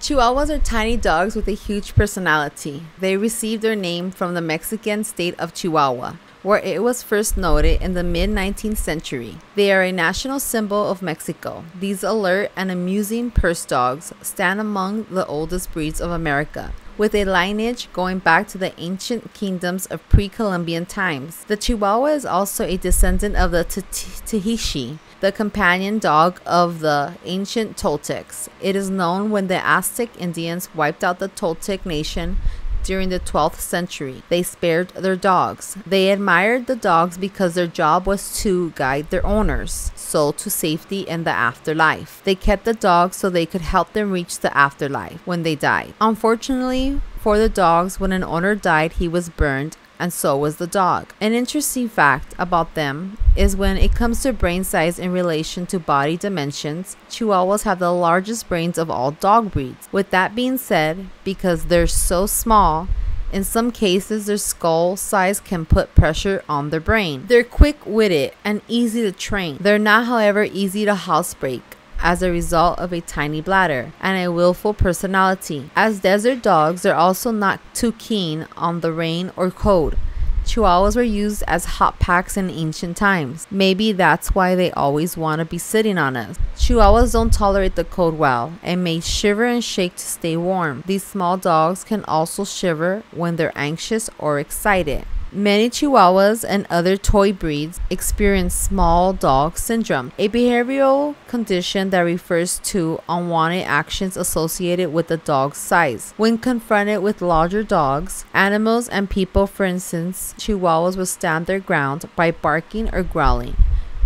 Chihuahuas are tiny dogs with a huge personality. They received their name from the Mexican state of Chihuahua, where it was first noted in the mid-19th century. They are a national symbol of Mexico. These alert and amusing purse dogs stand among the oldest breeds of America, with a lineage going back to the ancient kingdoms of pre-Columbian times. The Chihuahua is also a descendant of the Tahishi, the companion dog of the ancient Toltecs. It is known when the Aztec Indians wiped out the Toltec nation during the 12th century. They spared their dogs. They admired the dogs because their job was to guide their owners, soul to safety in the afterlife. They kept the dogs so they could help them reach the afterlife when they died. Unfortunately for the dogs, when an owner died, he was burned, and so was the dog. An interesting fact about them is when it comes to brain size in relation to body dimensions, Chihuahuas have the largest brains of all dog breeds. With that being said, because they're so small, in some cases their skull size can put pressure on their brain. They're quick-witted and easy to train. They're not, however, easy to housebreak, as a result of a tiny bladder and a willful personality. As desert dogs, they're also not too keen on the rain or cold. Chihuahuas were used as hot packs in ancient times. Maybe that's why they always want to be sitting on us. Chihuahuas don't tolerate the cold well and may shiver and shake to stay warm. These small dogs can also shiver when they're anxious or excited. Many Chihuahuas and other toy breeds experience small dog syndrome, a behavioral condition that refers to unwanted actions associated with the dog's size. When confronted with larger dogs, animals, and people, for instance, Chihuahuas will stand their ground by barking or growling.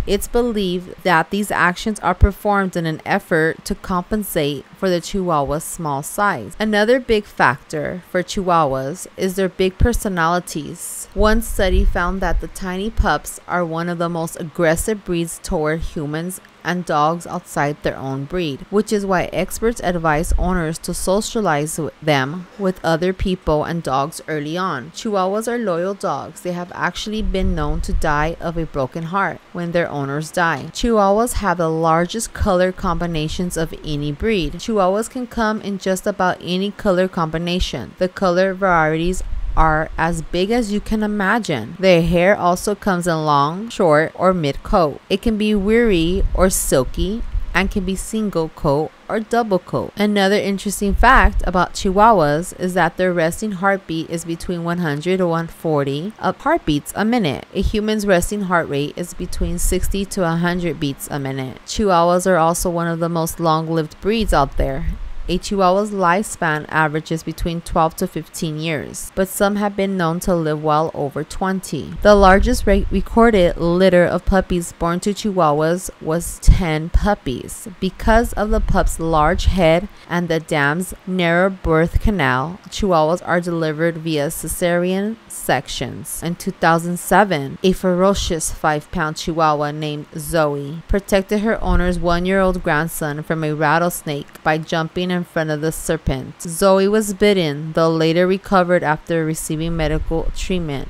It's believed that these actions are performed in an effort to compensate for the Chihuahua's small size. Another big factor for Chihuahuas is their big personalities. One study found that the tiny pups are one of the most aggressive breeds toward humans and dogs outside their own breed, which is why experts advise owners to socialize them with other people and dogs early on. Chihuahuas are loyal dogs. They have actually been known to die of a broken heart when their owners die. Chihuahuas have the largest color combinations of any breed. Chihuahuas can come in just about any color combination. The color varieties are as big as you can imagine. Their hair also comes in long, short, or mid-coat. It can be wiry or silky and can be single coat or double coat. Another interesting fact about Chihuahuas is that their resting heartbeat is between 100 to 140 heartbeats a minute. A human's resting heart rate is between 60 to 100 beats a minute. Chihuahuas are also one of the most long-lived breeds out there. A Chihuahua's lifespan averages between 12 to 15 years, but some have been known to live well over 20. The largest recorded litter of puppies born to Chihuahuas was 10 puppies. Because of the pup's large head and the dam's narrow birth canal, Chihuahuas are delivered via cesarean sections. In 2007, a ferocious 5-pound Chihuahua named Zoe protected her owner's 1-year-old grandson from a rattlesnake by jumping in front of the serpent. Zoe was bitten, though later recovered after receiving medical treatment.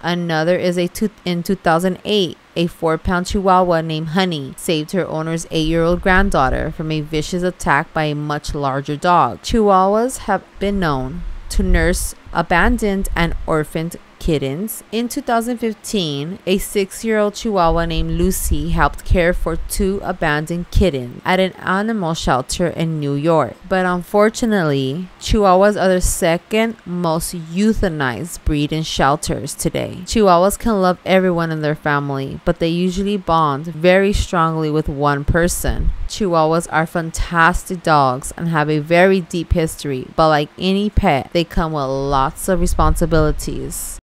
Another is in 2008, a 4-pound Chihuahua named Honey saved her owner's 8-year-old granddaughter from a vicious attack by a much larger dog. Chihuahuas have been known to nurse abandoned and orphaned kittens. In 2015, a 6-year-old Chihuahua named Lucy helped care for 2 abandoned kittens at an animal shelter in New York. But unfortunately, Chihuahuas are the second most euthanized breed in shelters today. Chihuahuas can love everyone in their family, but they usually bond very strongly with one person. Chihuahuas are fantastic dogs and have a very deep history, but like any pet, they come with lots of responsibilities.